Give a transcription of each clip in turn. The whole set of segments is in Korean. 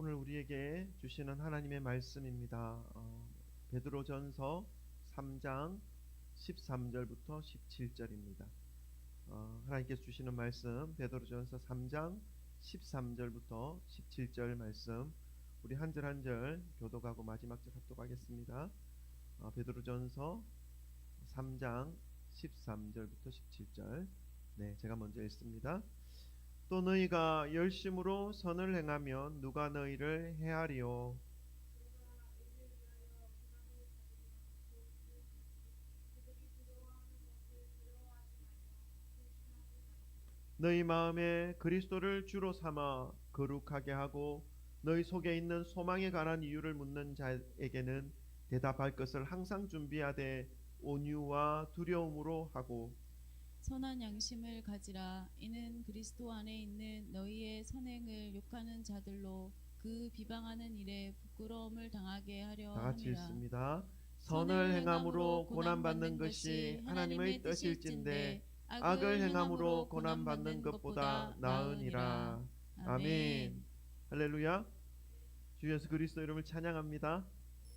오늘 우리에게 주시는 하나님의 말씀입니다. 베드로전서 3장 13절부터 17절입니다. 하나님께서 주시는 말씀 베드로전서 3장 13절부터 17절 말씀, 우리 한 절 한 절 교독하고 마지막 절 합독하겠습니다. 베드로전서 3장 13절부터 17절. 네, 제가 먼저 읽습니다. 또 너희가 열심으로 선을 행하면 누가 너희를 해하리요? 너희 마음에 그리스도를 주로 삼아 거룩하게 하고 너희 속에 있는 소망에 관한 이유를 묻는 자에게는 대답할 것을 항상 준비하되 온유와 두려움으로 하고, 선한 양심을 가지라. 이는 그리스도 안에 있는 너희의 선행을 욕하는 자들로 그 비방하는 일에 부끄러움을 당하게 하려 다 같이 함이라. 읽습니다. 선을 행함으로 고난받는 것이 하나님의 뜻일진데 악을 행함으로 고난받는 것보다 나으니라. 아멘. 할렐루야. 주 예수 그리스도 이름을 찬양합니다.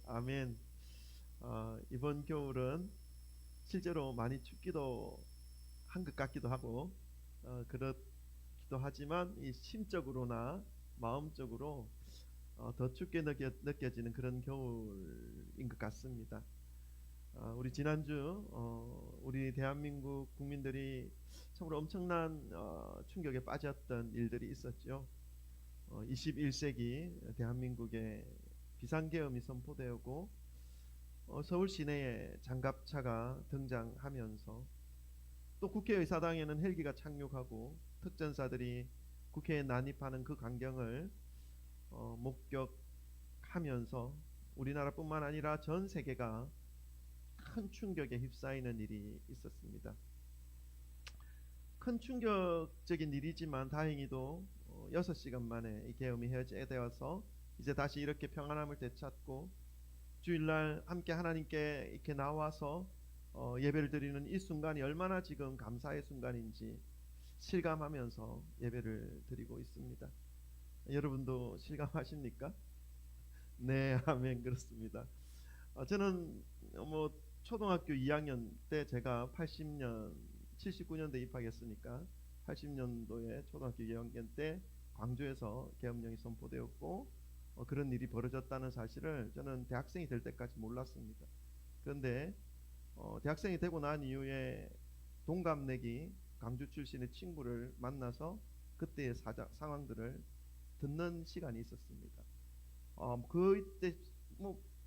아멘. 이번 겨울은 실제로 많이 춥기도 한 것 같기도 하고, 그렇기도 하지만 이 심적으로나 마음적으로 더 춥게 느껴지는 그런 겨울인 것 같습니다. 우리 지난주 우리 대한민국 국민들이 참으로 엄청난 충격에 빠졌던 일들이 있었죠. 21세기 대한민국에 비상계엄이 선포되었고, 서울 시내에 장갑차가 등장하면서 또 국회의사당에는 헬기가 착륙하고 특전사들이 국회에 난입하는 그 광경을 목격하면서 우리나라뿐만 아니라 전 세계가 큰 충격에 휩싸이는 일이 있었습니다. 큰 충격적인 일이지만 다행히도 6시간 만에 이 계엄이 해제되어서 이제 다시 이렇게 평안함을 되찾고 주일날 함께 하나님께 이렇게 나와서 예배를 드리는 이 순간이 얼마나 지금 감사의 순간인지 실감하면서 예배를 드리고 있습니다. 여러분도 실감하십니까? 네, 아멘. 그렇습니다. 저는 초등학교 2학년 때 제가 79년도에 입학했으니까 80년도에 초등학교 2학년 때 광주에서 계엄령이 선포되었고, 그런 일이 벌어졌다는 사실을 저는 대학생이 될 때까지 몰랐습니다. 그런데 대학생이 되고 난 이후에 동갑내기 광주 출신의 친구를 만나서 그때의 상황들을 듣는 시간이 있었습니다. 그때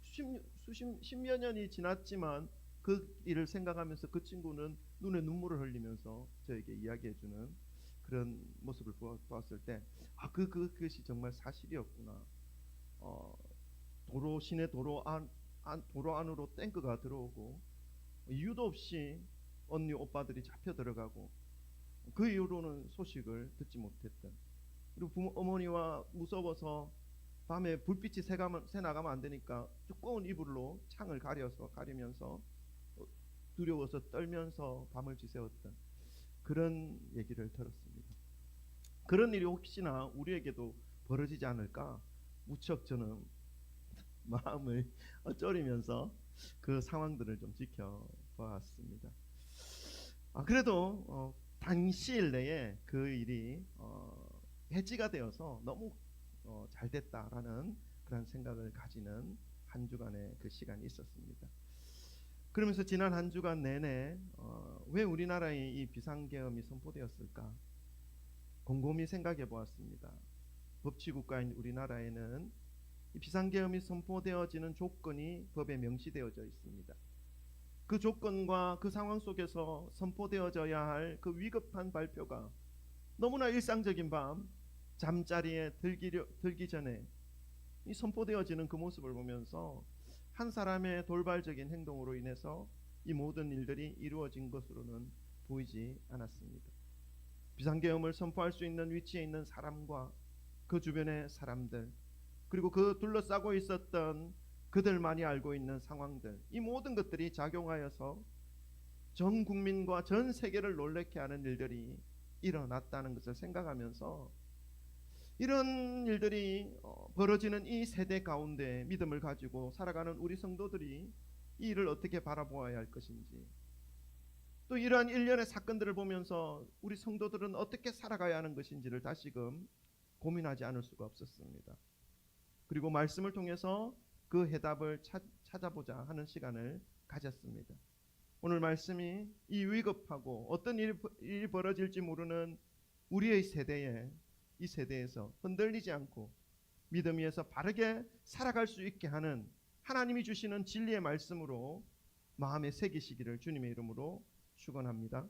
십여 년이 지났지만 그 일을 생각하면서 그 친구는 눈에 눈물을 흘리면서 저에게 이야기해주는 그런 모습을 보았을 때, 그것이 정말 사실이었구나. 시내 도로 안으로 탱크가 들어오고 이유도 없이 언니 오빠들이 잡혀 들어가고 그 이후로는 소식을 듣지 못했던, 그리고 어머니와 무서워서 밤에 불빛이 새 나가면 안 되니까 두꺼운 이불로 창을 가리면서 두려워서 떨면서 밤을 지새웠던 그런 얘기를 들었습니다. 그런 일이 혹시나 우리에게도 벌어지지 않을까 무척 저는 마음을 졸이면서 그 상황들을 좀 지켜보았습니다. 그래도 당시일 내에 그 일이 해지가 되어서 너무 잘 됐다라는 그런 생각을 가지는 한 주간의 그 시간이 있었습니다. 그러면서 지난 한 주간 내내 왜 우리나라에 이 비상계엄이 선포되었을까 곰곰이 생각해 보았습니다. 법치국가인 우리나라에는 이 비상계엄이 선포되어지는 조건이 법에 명시되어져 있습니다. 그 조건과 그 상황 속에서 선포되어져야 할 그 위급한 발표가 너무나 일상적인 밤 잠자리에 들기 전에 이 선포되어지는 그 모습을 보면서 한 사람의 돌발적인 행동으로 인해서 이 모든 일들이 이루어진 것으로는 보이지 않았습니다. 비상계엄을 선포할 수 있는 위치에 있는 사람과 그 주변의 사람들, 그리고 그 둘러싸고 있었던 그들만이 알고 있는 상황들, 이 모든 것들이 작용하여서 전 국민과 전 세계를 놀래게 하는 일들이 일어났다는 것을 생각하면서 이런 일들이 벌어지는 이 세대 가운데 믿음을 가지고 살아가는 우리 성도들이 이 일을 어떻게 바라보아야 할 것인지, 또 이러한 일련의 사건들을 보면서 우리 성도들은 어떻게 살아가야 하는 것인지를 다시금 고민하지 않을 수가 없었습니다. 그리고 말씀을 통해서 그 해답을 찾아보자 하는 시간을 가졌습니다. 오늘 말씀이 이 위급하고 어떤 일이 벌어질지 모르는 우리의 세대에, 이 세대에서 흔들리지 않고 믿음 위에서 바르게 살아갈 수 있게 하는 하나님이 주시는 진리의 말씀으로 마음에 새기시기를 주님의 이름으로 축원합니다.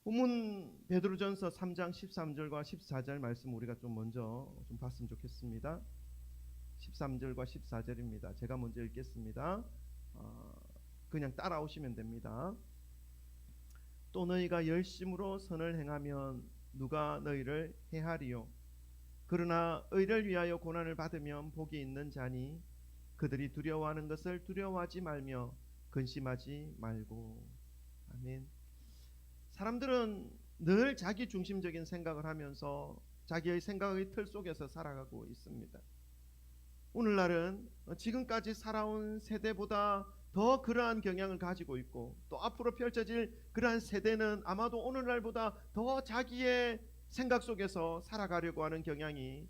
본문 베드로전서 3장 13절과 14절 말씀 우리가 좀 먼저 좀 봤으면 좋겠습니다. 13절과 14절입니다. 제가 먼저 읽겠습니다. 그냥 따라오시면 됩니다. 또 너희가 열심으로 선을 행하면 누가 너희를 해하리요? 그러나 의를 위하여 고난을 받으면 복이 있는 자니 그들이 두려워하는 것을 두려워하지 말며 근심하지 말고. 아멘. 사람들은 늘 자기 중심적인 생각을 하면서 자기의 생각의 틀 속에서 살아가고 있습니다. 오늘날은 지금까지 살아온 세대보다 더 그러한 경향을 가지고 있고, 또 앞으로 펼쳐질 그러한 세대는 아마도 오늘날보다 더 자기의 생각 속에서 살아가려고 하는 경향이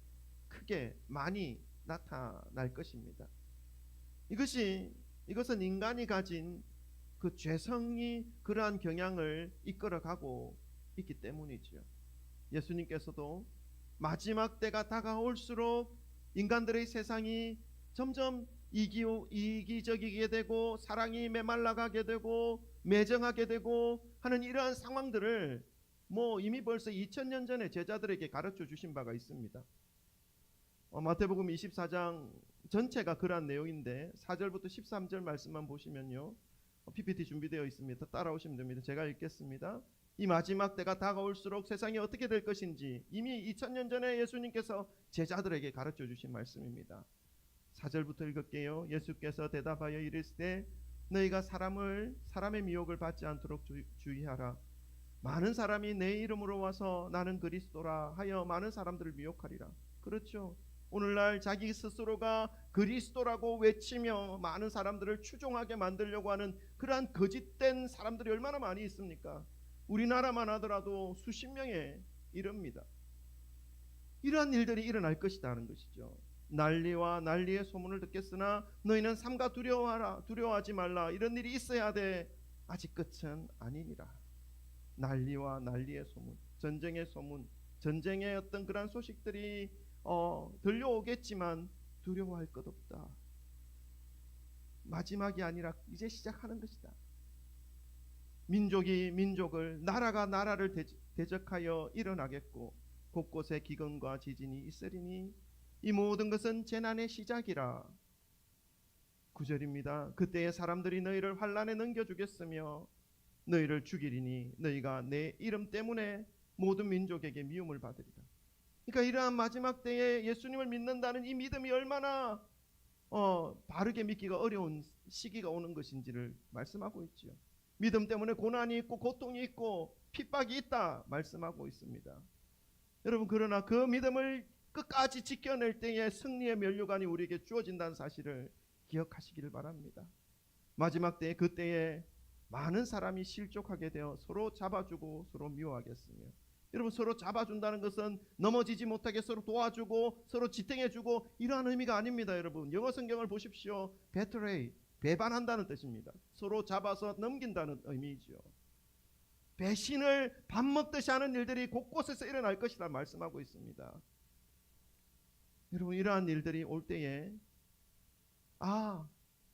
크게 많이 나타날 것입니다. 이것은 인간이 가진 그 죄성이 그러한 경향을 이끌어가고 있기 때문이죠. 예수님께서도 마지막 때가 다가올수록 인간들의 세상이 점점 이기적이게 되고 사랑이 메말라가게 되고 매정하게 되고 하는 이러한 상황들을 이미 벌써 2000년 전에 제자들에게 가르쳐 주신 바가 있습니다. 마태복음 24장 전체가 그러한 내용인데 4절부터 13절 말씀만 보시면요, PPT 준비되어 있습니다. 따라오시면 됩니다. 제가 읽겠습니다. 이 마지막 때가 다가올수록 세상이 어떻게 될 것인지 이미 2000년 전에 예수님께서 제자들에게 가르쳐 주신 말씀입니다. 4절부터 읽을게요. 예수께서 대답하여 이르시되 너희가 사람의 미혹을 받지 않도록 주의하라. 많은 사람이 내 이름으로 와서 나는 그리스도라 하여 많은 사람들을 미혹하리라. 그렇죠. 오늘날 자기 스스로가 그리스도라고 외치며 많은 사람들을 추종하게 만들려고 하는 그러한 거짓된 사람들이 얼마나 많이 있습니까? 우리나라만 하더라도 수십 명에 이릅니다. 이러한 일들이 일어날 것이다 하는 것이죠. 난리와 난리의 소문을 듣겠으나 너희는 삼가 두려워하라. 두려워하지 말라. 이런 일이 있어야 돼. 아직 끝은 아니니라. 난리와 난리의 소문, 전쟁의 소문, 전쟁의 어떤 그런 소식들이 들려오겠지만 두려워할 것 없다. 마지막이 아니라 이제 시작하는 것이다. 민족이 민족을, 나라가 나라를 대적하여 일어나겠고 곳곳에 기근과 지진이 있으리니 이 모든 것은 재난의 시작이라. 9절입니다. 그때에 사람들이 너희를 환난에 넘겨주겠으며 너희를 죽이리니 너희가 내 이름 때문에 모든 민족에게 미움을 받으리라. 그러니까 이러한 마지막 때에 예수님을 믿는다는 이 믿음이 얼마나 바르게 믿기가 어려운 시기가 오는 것인지를 말씀하고 있죠. 믿음 때문에 고난이 있고 고통이 있고 핍박이 있다 말씀하고 있습니다. 여러분, 그러나 그 믿음을 끝까지 지켜낼 때에 승리의 면류관이 우리에게 주어진다는 사실을 기억하시기를 바랍니다. 마지막 때에, 그때에 많은 사람이 실족하게 되어 서로 잡아주고 서로 미워하겠으며, 여러분, 서로 잡아준다는 것은 넘어지지 못하게 서로 도와주고 서로 지탱해주고 이러한 의미가 아닙니다. 여러분, 영어 성경을 보십시오. betray, 배반한다는 뜻입니다. 서로 잡아서 넘긴다는 의미죠. 배신을 밥 먹듯이 하는 일들이 곳곳에서 일어날 것이라 말씀하고 있습니다. 여러분, 이러한 일들이 올 때에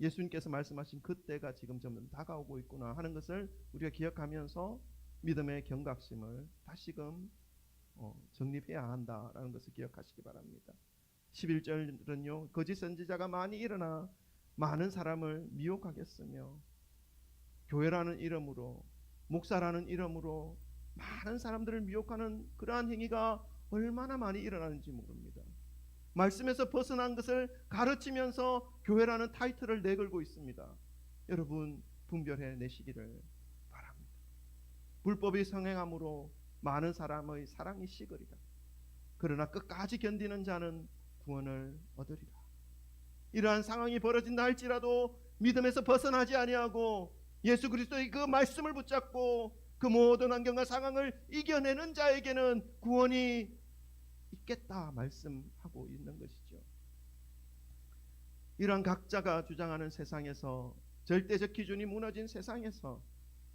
예수님께서 말씀하신 그때가 지금 점점 다가오고 있구나 하는 것을 우리가 기억하면서 믿음의 경각심을 다시금 정립해야 한다라는 것을 기억하시기 바랍니다. 11절은요, 거짓 선지자가 많이 일어나 많은 사람을 미혹하겠으며, 교회라는 이름으로, 목사라는 이름으로 많은 사람들을 미혹하는 그러한 행위가 얼마나 많이 일어나는지 모릅니다. 말씀에서 벗어난 것을 가르치면서 교회라는 타이틀을 내걸고 있습니다. 여러분, 분별해 내시기를 바랍니다. 불법이 성행함으로 많은 사람의 사랑이 식으리라. 그러나 끝까지 견디는 자는 구원을 얻으리라. 이러한 상황이 벌어진다 할지라도 믿음에서 벗어나지 아니하고 예수 그리스도의 그 말씀을 붙잡고 그 모든 환경과 상황을 이겨내는 자에게는 구원이 있겠다 말씀하고 있는 것이죠. 이러한 각자가 주장하는 세상에서, 절대적 기준이 무너진 세상에서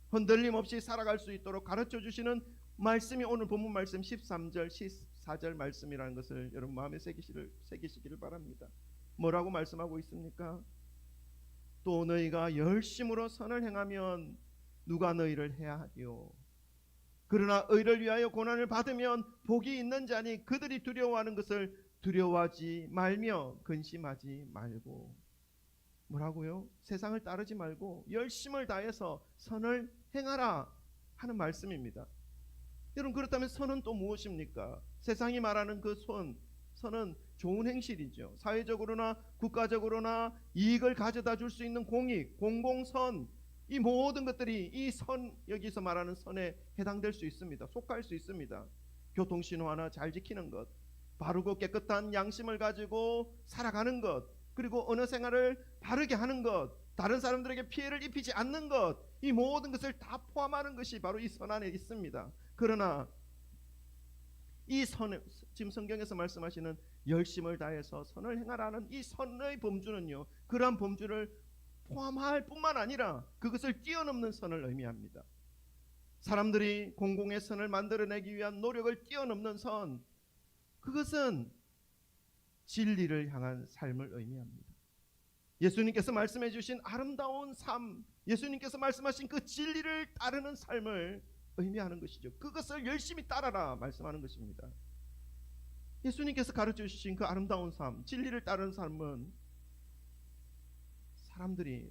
흔들림 없이 살아갈 수 있도록 가르쳐 주시는 말씀이 오늘 본문 말씀 13절 14절 말씀이라는 것을 여러분 마음에 새기시기를 바랍니다. 뭐라고 말씀하고 있습니까? 또 너희가 열심으로 선을 행하면 누가 너희를 해야 하리요. 그러나 의를 위하여 고난을 받으면 복이 있는 자니 그들이 두려워하는 것을 두려워하지 말며 근심하지 말고. 뭐라고요? 세상을 따르지 말고 열심을 다해서 선을 행하라 하는 말씀입니다. 여러분, 그렇다면 선은 또 무엇입니까? 세상이 말하는 그 선은 좋은 행실이죠. 사회적으로나 국가적으로나 이익을 가져다 줄 수 있는 공익, 공공선, 이 모든 것들이 이 선, 여기서 말하는 선에 해당될 수 있습니다. 속할 수 있습니다. 교통신호 하나 잘 지키는 것, 바르고 깨끗한 양심을 가지고 살아가는 것, 그리고 언어 생활을 바르게 하는 것, 다른 사람들에게 피해를 입히지 않는 것, 이 모든 것을 다 포함하는 것이 바로 이 선 안에 있습니다. 그러나 이 선, 지금 성경에서 말씀하시는 열심을 다해서 선을 행하라는 이 선의 범주는요, 그러한 범주를 포함할 뿐만 아니라 그것을 뛰어넘는 선을 의미합니다. 사람들이 공공의 선을 만들어내기 위한 노력을 뛰어넘는 선, 그것은 진리를 향한 삶을 의미합니다. 예수님께서 말씀해 주신 아름다운 삶, 예수님께서 말씀하신 그 진리를 따르는 삶을 의미하는 것이죠. 그것을 열심히 따라라 말씀하는 것입니다. 예수님께서 가르쳐 주신 그 아름다운 삶, 진리를 따르는 삶은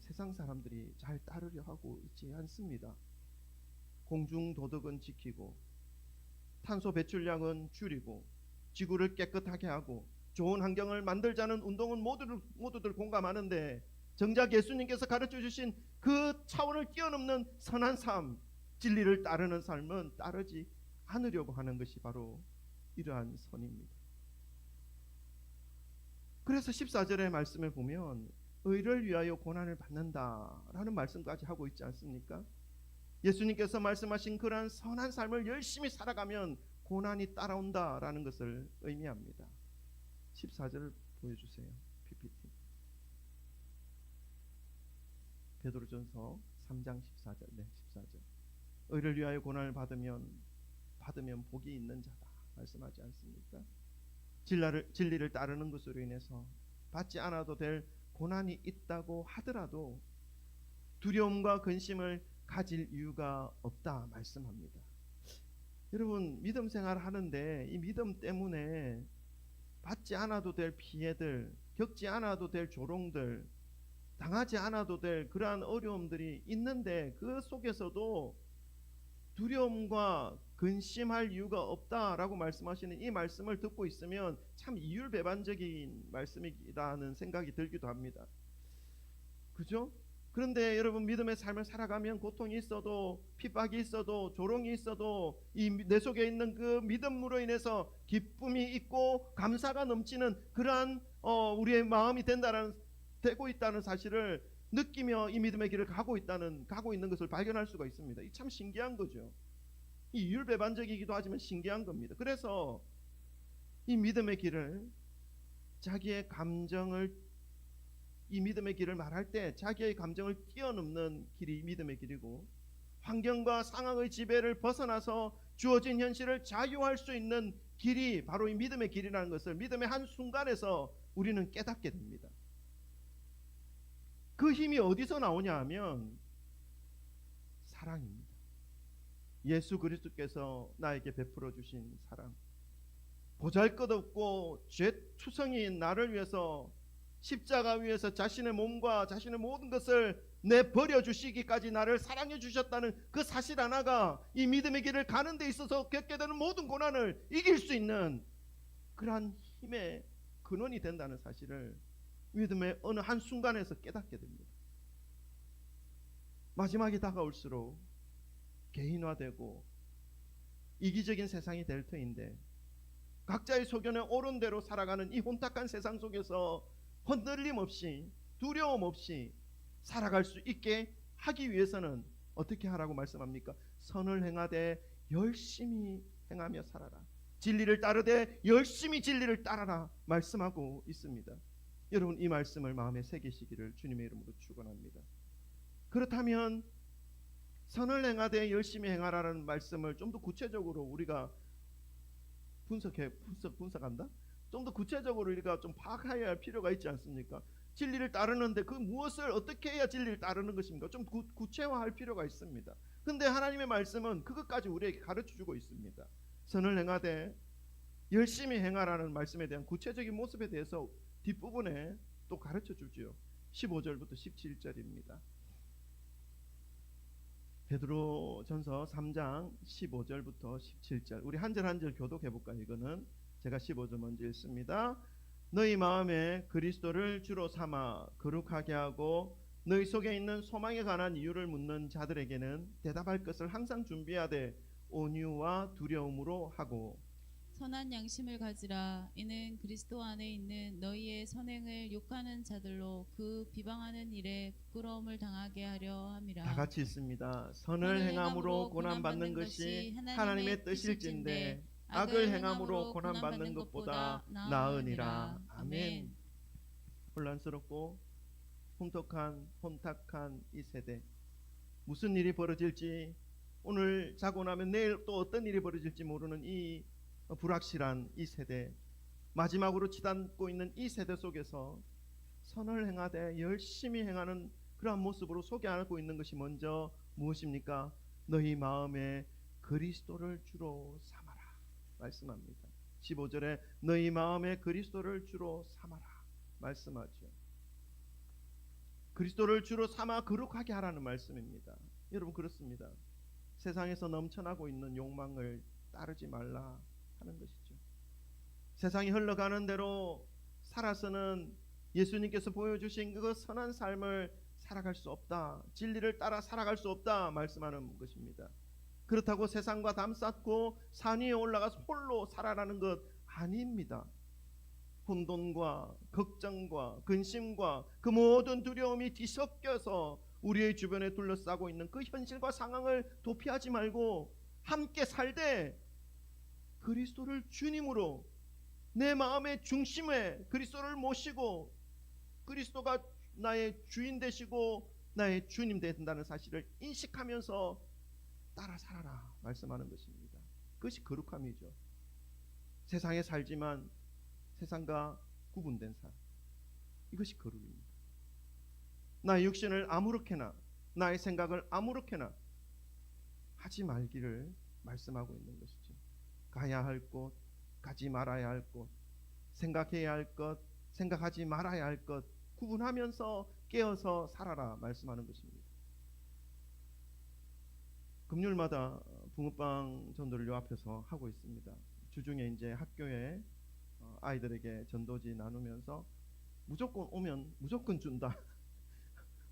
세상 사람들이 잘 따르려 하고 있지 않습니다. 공중 도덕은 지키고, 탄소 배출량은 줄이고, 지구를 깨끗하게 하고, 좋은 환경을 만들자는 운동은 모두들 공감하는데, 정작 예수님께서 가르쳐 주신 그 차원을 뛰어넘는 선한 삶, 진리를 따르는 삶은 따르지 않으려고 하는 것이 바로 이러한 선입니다. 그래서 14절의 말씀을 보면 의를 위하여 고난을 받는다라는 말씀까지 하고 있지 않습니까? 예수님께서 말씀하신 그러한 선한 삶을 열심히 살아가면 고난이 따라온다라는 것을 의미합니다. 14절을 보여주세요. PPT. 베드로전서 3장 14절. 네, 14절. 의를 위하여 고난을 받으면 복이 있는 자다 말씀하지 않습니까? 진리를 따르는 것으로 인해서 받지 않아도 될 고난이 있다고 하더라도 두려움과 근심을 가질 이유가 없다 말씀합니다. 여러분, 믿음 생활을 하는데 이 믿음 때문에 받지 않아도 될 피해들, 겪지 않아도 될 조롱들, 당하지 않아도 될 그러한 어려움들이 있는데 그 속에서도 두려움과 근심할 이유가 없다라고 말씀하시는 이 말씀을 듣고 있으면 참 이율배반적인 말씀이라는 생각이 들기도 합니다. 그죠? 그런데 여러분, 믿음의 삶을 살아가면 고통이 있어도, 핍박이 있어도, 조롱이 있어도 이 내 속에 있는 그 믿음으로 인해서 기쁨이 있고 감사가 넘치는 그러한 우리의 마음이 되고 있다는 사실을 느끼며 이 믿음의 길을 가고 있는 것을 발견할 수가 있습니다. 이 참 신기한 거죠. 이 이율배반적이기도 하지만 신기한 겁니다. 그래서 이 믿음의 길을 이 믿음의 길을 말할 때 자기의 감정을 뛰어넘는 길이 믿음의 길이고, 환경과 상황의 지배를 벗어나서 주어진 현실을 자유할 수 있는 길이 바로 이 믿음의 길이라는 것을 믿음의 한 순간에서 우리는 깨닫게 됩니다. 그 힘이 어디서 나오냐 하면 사랑입니다. 예수 그리스도께서 나에게 베풀어 주신 사랑, 보잘것없고 죄투성이인 나를 위해서 십자가 위에서 자신의 몸과 자신의 모든 것을 내버려 주시기까지 나를 사랑해 주셨다는 그 사실 하나가 이 믿음의 길을 가는 데 있어서 겪게 되는 모든 고난을 이길 수 있는 그러한 힘의 근원이 된다는 사실을 믿음의 어느 한순간에서 깨닫게 됩니다. 마지막이 다가올수록 개인화되고 이기적인 세상이 될 터인데 각자의 소견에 옳은 대로 살아가는 이 혼탁한 세상 속에서 흔들림 없이 두려움 없이 살아갈 수 있게 하기 위해서는 어떻게 하라고 말씀합니까? 선을 행하되 열심히 행하며 살아라. 진리를 따르되 열심히 진리를 따라라 말씀하고 있습니다. 여러분, 이 말씀을 마음에 새기시기를 주님의 이름으로 축원합니다. 그렇다면 선을 행하되 열심히 행하라는 말씀을 좀 더 구체적으로 우리가 분석한다? 좀 더 구체적으로 우리가 좀 파악해야 할 필요가 있지 않습니까? 진리를 따르는데 그 무엇을 어떻게 해야 진리를 따르는 것입니까? 좀 구체화할 필요가 있습니다. 근데 하나님의 말씀은 그것까지 우리에게 가르쳐주고 있습니다. 선을 행하되 열심히 행하라는 말씀에 대한 구체적인 모습에 대해서 뒷부분에 또 가르쳐주지요. 15절부터 17절입니다. 베드로전서 3장 15절부터 17절, 우리 한 절 한 절 교독해볼까요? 이거는 제가 15절 먼저 읽습니다. 너희 마음에 그리스도를 주로 삼아 거룩하게 하고 너희 속에 있는 소망에 관한 이유를 묻는 자들에게는 대답할 것을 항상 준비하되 온유와 두려움으로 하고 선한 양심을 가지라. 이는 그리스도 안에 있는 너희의 선행을 욕하는 자들로 그 비방하는 일에 부끄러움을 당하게 하려 함이라. 다 같이 읽습니다. 선을 행함으로 고난받는 것이 하나님의 뜻일진데 악을 행함으로 고난받는 것보다 나으니라. 아멘. 혼란스럽고 혼탁한 이 세대, 무슨 일이 벌어질지, 오늘 자고 나면 내일 또 어떤 일이 벌어질지 모르는 이 불확실한 이 세대, 마지막으로 치닫고 있는 이 세대 속에서 선을 행하되 열심히 행하는 그러한 모습으로 소개하고 있는 것이 먼저 무엇입니까? 너희 마음에 그리스도를 주로 삼아라 말씀합니다. 15절에 너희 마음에 그리스도를 주로 삼아라 말씀하죠. 그리스도를 주로 삼아 거룩하게 하라는 말씀입니다. 여러분, 그렇습니다. 세상에서 넘쳐나고 있는 욕망을 따르지 말라 하는 것이죠. 세상이 흘러가는 대로 살아서는 예수님께서 보여주신 그 선한 삶을 살아갈 수 없다, 진리를 따라 살아갈 수 없다 말씀하는 것입니다. 그렇다고 세상과 담쌓고 산 위에 올라가서 홀로 살아라는 것 아닙니다. 혼돈과 걱정과 근심과 그 모든 두려움이 뒤섞여서 우리의 주변에 둘러싸고 있는 그 현실과 상황을 도피하지 말고 함께 살되 그리스도를 주님으로 내 마음의 중심에 그리스도를 모시고 그리스도가 나의 주인 되시고 나의 주님 된다는 사실을 인식하면서 따라 살아라 말씀하는 것입니다. 그것이 거룩함이죠. 세상에 살지만 세상과 구분된 삶, 이것이 거룩입니다. 나의 육신을 아무렇게나, 나의 생각을 아무렇게나 하지 말기를 말씀하고 있는 것이죠. 가야 할 곳, 가지 말아야 할 곳, 생각해야 할 것, 생각하지 말아야 할 것 구분하면서 깨어서 살아라 말씀하는 것입니다. 금요일마다 붕어빵 전도를 요 앞에서 하고 있습니다. 주중에 이제 학교에 아이들에게 전도지 나누면서 무조건 오면 무조건 준다.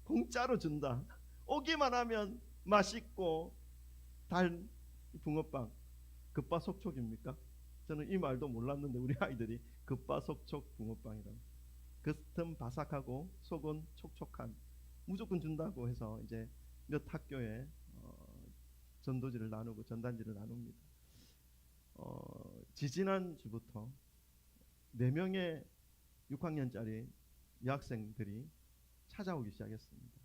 공짜로 준다. 오기만 하면 맛있고 단 붕어빵. 급바속촉입니까? 저는 이 말도 몰랐는데 우리 아이들이 급바속촉 붕어빵이라고. 겉은 바삭하고 속은 촉촉한, 무조건 준다고 해서 이제 몇 학교에 전도지를 나누고 전단지를 나눕니다. 지지난 주부터 4명의 6학년짜리 여학생들이 찾아오기 시작했습니다.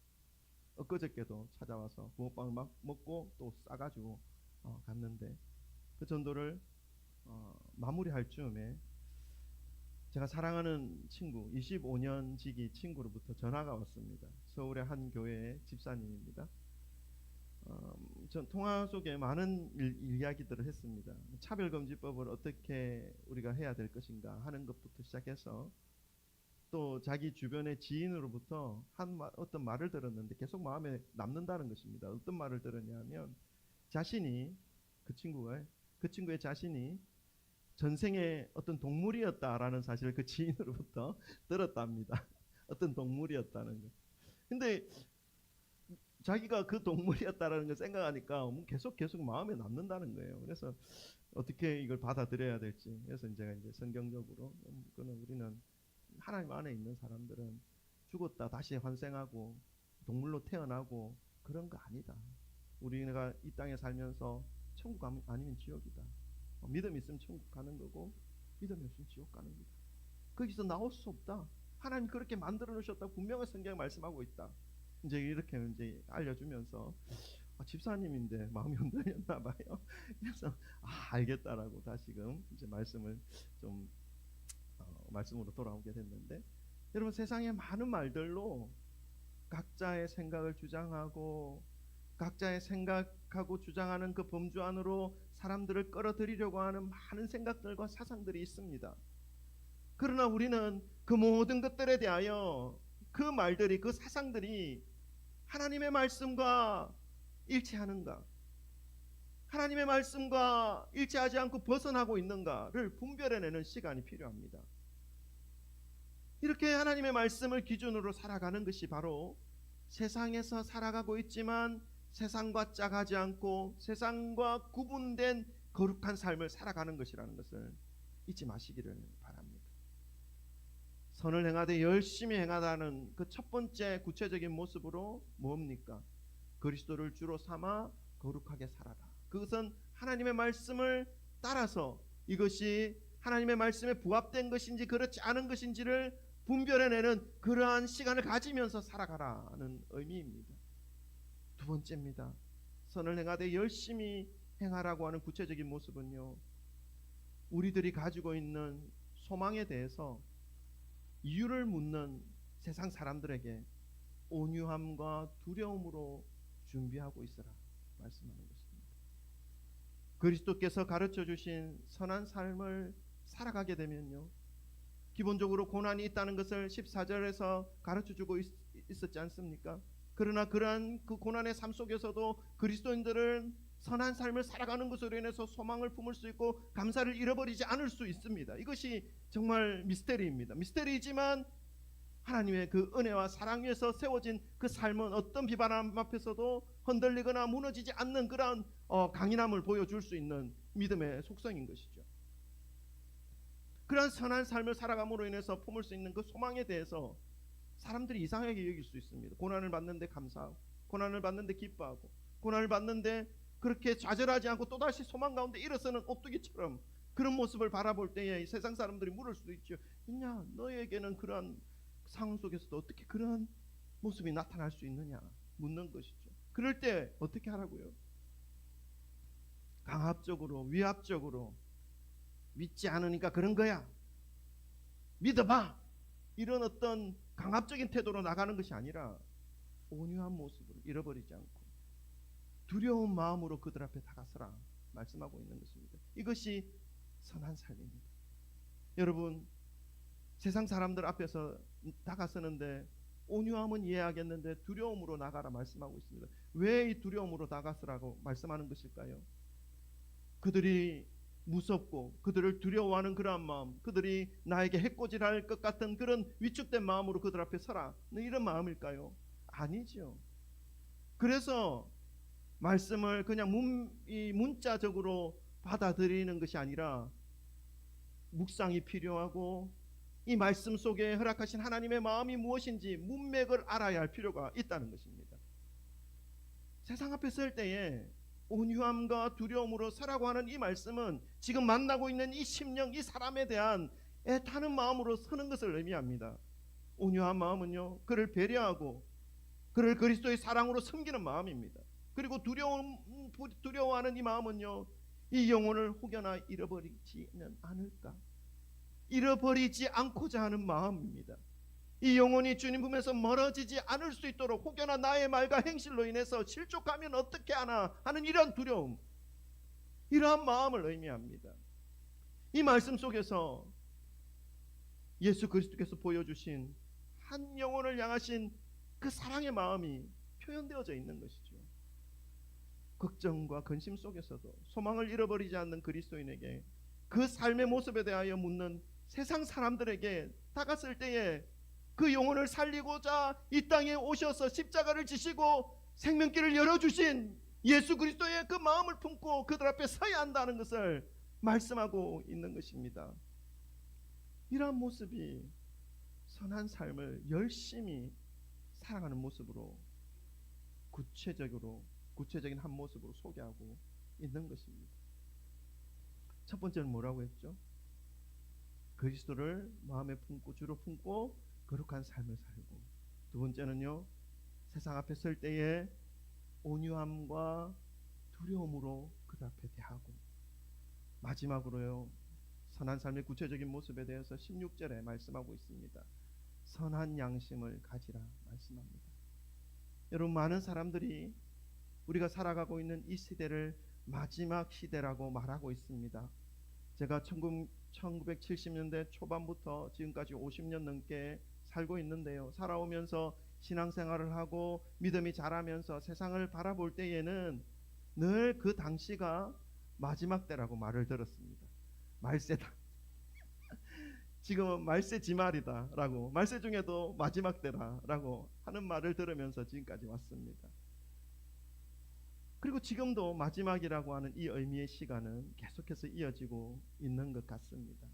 엊그저께도 찾아와서 붕어빵을 막 먹고 또 싸가지고 갔는데, 그 전도를 마무리할 즈음에 제가 사랑하는 친구, 25년 지기 친구로부터 전화가 왔습니다. 서울의 한 교회의 집사님입니다. 전 통화 속에 많은 이야기들을 했습니다. 차별금지법을 어떻게 우리가 해야 될 것인가 하는 것부터 시작해서 또 자기 주변의 지인으로부터 어떤 말을 들었는데 계속 마음에 남는다는 것입니다. 어떤 말을 들었냐면 자신이, 그 친구의 자신이 전생에 어떤 동물이었다라는 사실을 그 지인으로부터 들었답니다. 어떤 동물이었다는 거. 근데 자기가 그 동물이었다라는 걸 생각하니까 계속 마음에 남는다는 거예요. 그래서 어떻게 이걸 받아들여야 될지. 그래서 제가 이제 성경적으로 그는 우리는 하나님 안에 있는 사람들은 죽었다 다시 환생하고 동물로 태어나고 그런 거 아니다. 우리가 이 땅에 살면서 천국 아니면 지옥이다. 믿음 있으면 천국 가는 거고 믿음이 없으면 지옥 가는 거다. 거기서 나올 수 없다. 하나님 그렇게 만들어 놓으셨다고 분명히 성경에 말씀하고 있다. 이제 이렇게 이제 알려주면서 집사님인데 마음이 흔들렸나 봐요. 그래서 알겠다라고 다시금 이제 말씀을 좀 말씀으로 돌아오게 됐는데, 여러분 세상의 많은 말들로 각자의 생각을 주장하고 각자의 생각하고 주장하는 그 범주 안으로 사람들을 끌어들이려고 하는 많은 생각들과 사상들이 있습니다. 그러나 우리는 그 모든 것들에 대하여 그 말들이, 그 사상들이 하나님의 말씀과 일치하는가, 하나님의 말씀과 일치하지 않고 벗어나고 있는가를 분별해내는 시간이 필요합니다. 이렇게 하나님의 말씀을 기준으로 살아가는 것이 바로 세상에서 살아가고 있지만 세상과 짝하지 않고 세상과 구분된 거룩한 삶을 살아가는 것이라는 것을 잊지 마시기를 바랍니다. 선을 행하되 열심히 행하다는 그 첫 번째 구체적인 모습으로 뭡니까? 그리스도를 주로 삼아 거룩하게 살아라. 그것은 하나님의 말씀을 따라서 이것이 하나님의 말씀에 부합된 것인지 그렇지 않은 것인지를 분별해내는 그러한 시간을 가지면서 살아가라는 의미입니다. 두 번째입니다. 선을 행하되 열심히 행하라고 하는 구체적인 모습은요, 우리들이 가지고 있는 소망에 대해서 이유를 묻는 세상 사람들에게 온유함과 두려움으로 준비하고 있으라 말씀하는 것입니다. 그리스도께서 가르쳐 주신 선한 삶을 살아가게 되면요, 기본적으로 고난이 있다는 것을 14절에서 가르쳐 주고 있었지 않습니까? 그러나 그러한 그 고난의 삶 속에서도 그리스도인들은 선한 삶을 살아가는 것으로 인해서 소망을 품을 수 있고 감사를 잃어버리지 않을 수 있습니다. 이것이 정말 미스테리입니다. 미스테리이지만 하나님의 그 은혜와 사랑 위에서 세워진 그 삶은 어떤 비바람 앞에서도 흔들리거나 무너지지 않는 그러한 강인함을 보여줄 수 있는 믿음의 속성인 것이죠. 그러한 선한 삶을 살아감으로 인해서 품을 수 있는 그 소망에 대해서 사람들이 이상하게 여길 수 있습니다. 고난을 받는데 감사하고, 고난을 받는데 기뻐하고, 고난을 받는데 그렇게 좌절하지 않고 또다시 소망 가운데 일어서는 오뚜기처럼 그런 모습을 바라볼 때에 세상 사람들이 물을 수도 있죠. 있냐? 너에게는 그러한 상황 속에서도 어떻게 그런 모습이 나타날 수 있느냐? 묻는 것이죠. 그럴 때 어떻게 하라고요? 강압적으로, 위압적으로 믿지 않으니까 그런 거야, 믿어봐, 이런 어떤 강압적인 태도로 나가는 것이 아니라 온유한 모습으로 잃어버리지 않고 두려운 마음으로 그들 앞에 다가서라 말씀하고 있는 것입니다. 이것이 선한 삶입니다. 여러분, 세상 사람들 앞에서 다가서는데 온유함은 이해하겠는데 두려움으로 나가라 말씀하고 있습니다. 왜 이 두려움으로 다가서라고 말씀하는 것일까요? 그들이 무섭고 그들을 두려워하는 그러한 마음, 그들이 나에게 해코지할 것 같은 그런 위축된 마음으로 그들 앞에 서라, 이런 마음일까요? 아니죠. 그래서 말씀을 그냥 문자적으로 받아들이는 것이 아니라 묵상이 필요하고 이 말씀 속에 허락하신 하나님의 마음이 무엇인지 문맥을 알아야 할 필요가 있다는 것입니다. 세상 앞에 설 때에 온유함과 두려움으로 서라고 하는 이 말씀은 지금 만나고 있는 이 심령, 이 사람에 대한 애타는 마음으로 서는 것을 의미합니다. 온유한 마음은요, 그를 배려하고 그를 그리스도의 사랑으로 섬기는 마음입니다. 그리고 두려워하는 이 마음은요, 이 영혼을 혹여나 잃어버리지는 않을까, 잃어버리지 않고자 하는 마음입니다. 이 영혼이 주님 품에서 멀어지지 않을 수 있도록 혹여나 나의 말과 행실로 인해서 실족하면 어떻게 하나 하는 이런 두려움, 이러한 마음을 의미합니다. 이 말씀 속에서 예수 그리스도께서 보여주신 한 영혼을 향하신 그 사랑의 마음이 표현되어져 있는 것이죠. 걱정과 근심 속에서도 소망을 잃어버리지 않는 그리스도인에게 그 삶의 모습에 대하여 묻는 세상 사람들에게 다가설 때에 그 영혼을 살리고자 이 땅에 오셔서 십자가를 지시고 생명길을 열어주신 예수 그리스도의 그 마음을 품고 그들 앞에 서야 한다는 것을 말씀하고 있는 것입니다. 이러한 모습이 선한 삶을 열심히 살아가는 모습으로 구체적인 한 모습으로 소개하고 있는 것입니다. 첫 번째는 뭐라고 했죠? 그리스도를 마음에 품고 주로 품고 거룩한 삶을 살고, 두 번째는요, 세상 앞에 설 때에 온유함과 두려움으로 그 앞에 대하고, 마지막으로요, 선한 삶의 구체적인 모습에 대해서 16절에 말씀하고 있습니다. 선한 양심을 가지라 말씀합니다. 여러분, 많은 사람들이 우리가 살아가고 있는 이 시대를 마지막 시대라고 말하고 있습니다. 제가 1970년대 초반부터 지금까지 50년 넘게 살고 있는데요, 살아오면서 신앙생활을 하고 믿음이 자라면서 세상을 바라볼 때에는 늘 그 당시가 마지막 때라고 말을 들었습니다. 말세다. 지금은 말세 지말이다 라고, 말세 중에도 마지막 때라 라고 하는 말을 들으면서 지금까지 왔습니다. 그리고 지금도 마지막이라고 하는 이 의미의 시간은 계속해서 이어지고 있는 것 같습니다.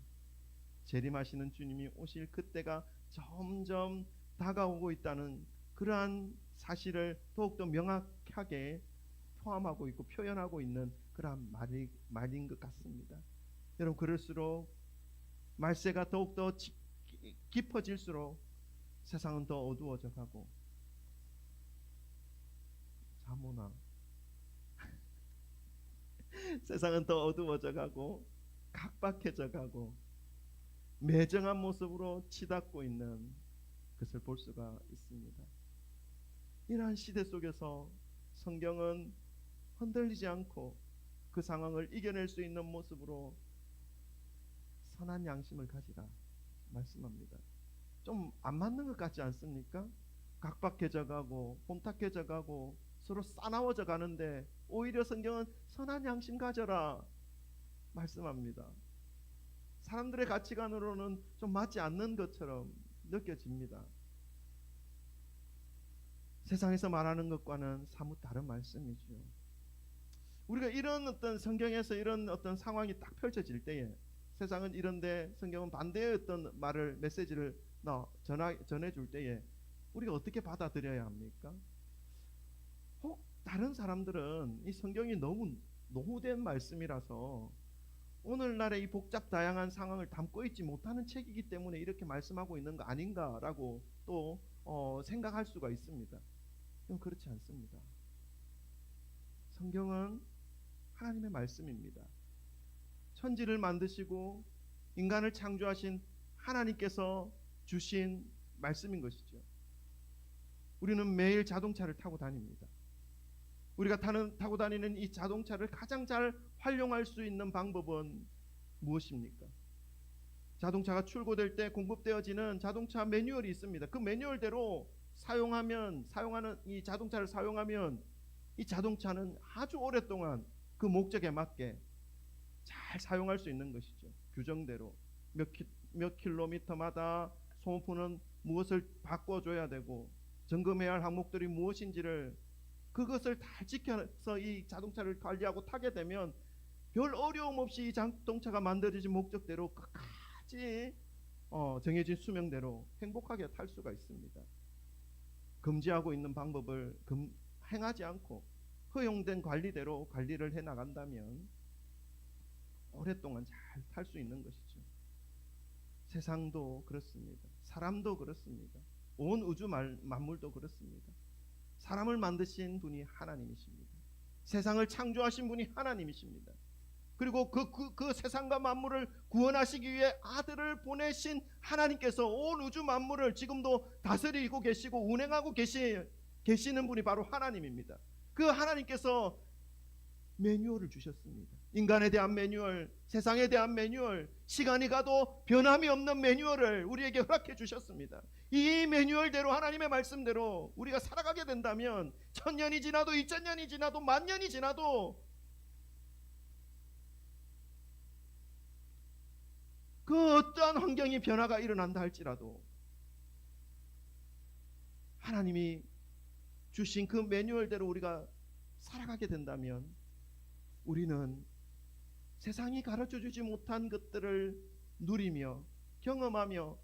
재림하시는 주님이 오실 그때가 점점 다가오고 있다는 그러한 사실을 더욱더 명확하게 포함하고 있고 표현하고 있는 그러한 말인 것 같습니다. 여러분, 그럴수록 말세가 더욱더 깊어질수록 세상은 더 어두워져 가고, 자모나 세상은 더 어두워져 가고 각박해져 가고 매정한 모습으로 치닫고 있는 것을 볼 수가 있습니다. 이러한 시대 속에서 성경은 흔들리지 않고 그 상황을 이겨낼 수 있는 모습으로 선한 양심을 가지라 말씀합니다. 좀 안 맞는 것 같지 않습니까? 각박해져 가고 혼탁해져 가고 서로 싸나워져 가는데 오히려 성경은 선한 양심 가져라 말씀합니다. 사람들의 가치관으로는 좀 맞지 않는 것처럼 느껴집니다. 세상에서 말하는 것과는 사뭇 다른 말씀이죠. 우리가 이런 어떤 성경에서 이런 어떤 상황이 딱 펼쳐질 때에, 세상은 이런데 성경은 반대의 어떤 말을, 메시지를 전해줄 때에 우리가 어떻게 받아들여야 합니까? 혹 다른 사람들은 이 성경이 너무 노후된 말씀이라서 오늘날의 이 복잡 다양한 상황을 담고 있지 못하는 책이기 때문에 이렇게 말씀하고 있는 거 아닌가라고 또 생각할 수가 있습니다. 그럼 그렇지 않습니다. 성경은 하나님의 말씀입니다. 천지를 만드시고 인간을 창조하신 하나님께서 주신 말씀인 것이죠. 우리는 매일 자동차를 타고 다닙니다. 우리가 타고 다니는 이 자동차를 가장 잘 활용할 수 있는 방법은 무엇입니까? 자동차가 출고될 때 공급되어지는 자동차 매뉴얼이 있습니다. 그 매뉴얼대로 사용하는 이 자동차를 사용하면 이 자동차는 아주 오랫동안 그 목적에 맞게 잘 사용할 수 있는 것이죠. 규정대로 몇 킬로미터마다 소모품은 무엇을 바꿔줘야 되고 점검해야 할 항목들이 무엇인지를, 그것을 다 지켜서 이 자동차를 관리하고 타게 되면 별 어려움 없이 이 자동차가 만들어진 목적대로 끝까지 정해진 수명대로 행복하게 탈 수가 있습니다. 금지하고 있는 방법을 행하지 않고 허용된 관리대로 관리를 해나간다면 오랫동안 잘 탈 수 있는 것이죠. 세상도 그렇습니다. 사람도 그렇습니다. 온 우주 만물도 그렇습니다. 사람을 만드신 분이 하나님이십니다. 세상을 창조하신 분이 하나님이십니다. 그리고 그 세상과 만물을 구원하시기 위해 아들을 보내신 하나님께서 온 우주 만물을 지금도 다스리고 계시고 운행하고 계시는 분이 바로 하나님입니다. 그 하나님께서 매뉴얼을 주셨습니다. 인간에 대한 매뉴얼, 세상에 대한 매뉴얼, 시간이 가도 변함이 없는 매뉴얼을 우리에게 허락해 주셨습니다. 이 매뉴얼대로, 하나님의 말씀대로 우리가 살아가게 된다면 1000년이 지나도 2000년이 지나도 10,000년이 지나도 그 어떠한 환경이 변화가 일어난다 할지라도 하나님이 주신 그 매뉴얼대로 우리가 살아가게 된다면 우리는 세상이 가르쳐 주지 못한 것들을 누리며 경험하며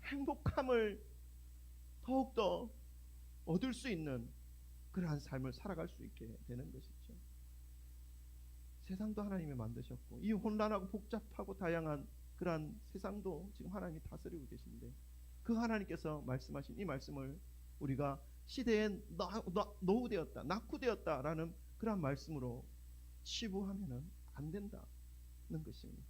행복함을 더욱더 얻을 수 있는 그러한 삶을 살아갈 수 있게 되는 것이죠. 세상도 하나님이 만드셨고 이 혼란하고 복잡하고 다양한 그러한 세상도 지금 하나님이 다스리고 계신데 그 하나님께서 말씀하신 이 말씀을 우리가 시대에 노후되었다, 낙후되었다라는 그런 말씀으로 치부하면은 안 된다는 것입니다.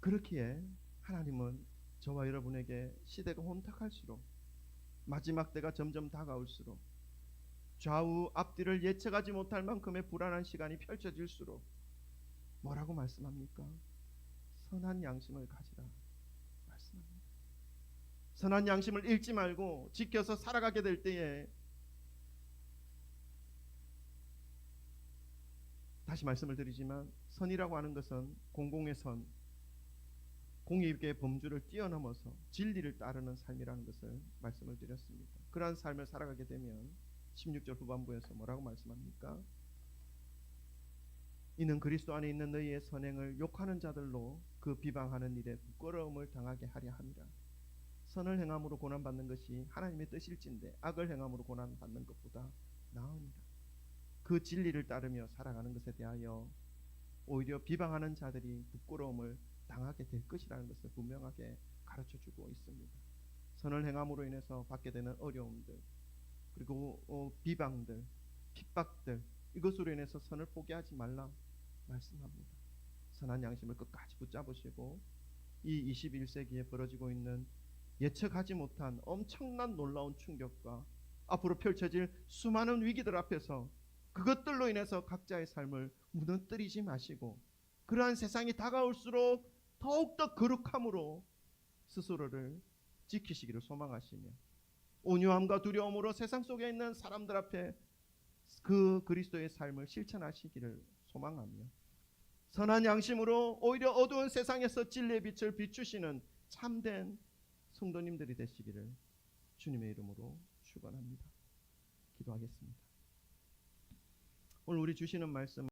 그렇기에 하나님은 저와 여러분에게 시대가 혼탁할수록 마지막 때가 점점 다가올수록 좌우 앞뒤를 예측하지 못할 만큼의 불안한 시간이 펼쳐질수록 뭐라고 말씀합니까? 선한 양심을 가지라 말씀합니다. 선한 양심을 잃지 말고 지켜서 살아가게 될 때에 다시 말씀을 드리지만 선이라고 하는 것은 공공의 선, 공익의 범주를 뛰어넘어서 진리를 따르는 삶이라는 것을 말씀을 드렸습니다. 그러한 삶을 살아가게 되면 16절 후반부에서 뭐라고 말씀합니까? 이는 그리스도 안에 있는 너희의 선행을 욕하는 자들로 그 비방하는 일에 부끄러움을 당하게 하려 함이라. 선을 행함으로 고난받는 것이 하나님의 뜻일진데 악을 행함으로 고난받는 것보다 나으니라. 그 진리를 따르며 살아가는 것에 대하여 오히려 비방하는 자들이 부끄러움을 당하게 될 것이라는 것을 분명하게 가르쳐주고 있습니다. 선을 행함으로 인해서 받게 되는 어려움들 그리고 비방들, 핍박들 이것으로 인해서 선을 포기하지 말라 말씀합니다. 선한 양심을 끝까지 붙잡으시고 이 21세기에 벌어지고 있는 예측하지 못한 엄청난 놀라운 충격과 앞으로 펼쳐질 수많은 위기들 앞에서 그것들로 인해서 각자의 삶을 무너뜨리지 마시고 그러한 세상이 다가올수록 더욱더 거룩함으로 스스로를 지키시기를 소망하시며 온유함과 두려움으로 세상 속에 있는 사람들 앞에 그 그리스도의 삶을 실천하시기를 소망하며 선한 양심으로 오히려 어두운 세상에서 진리의 빛을 비추시는 참된 성도님들이 되시기를 주님의 이름으로 축원합니다. 기도하겠습니다. 오늘 우리 주시는 말씀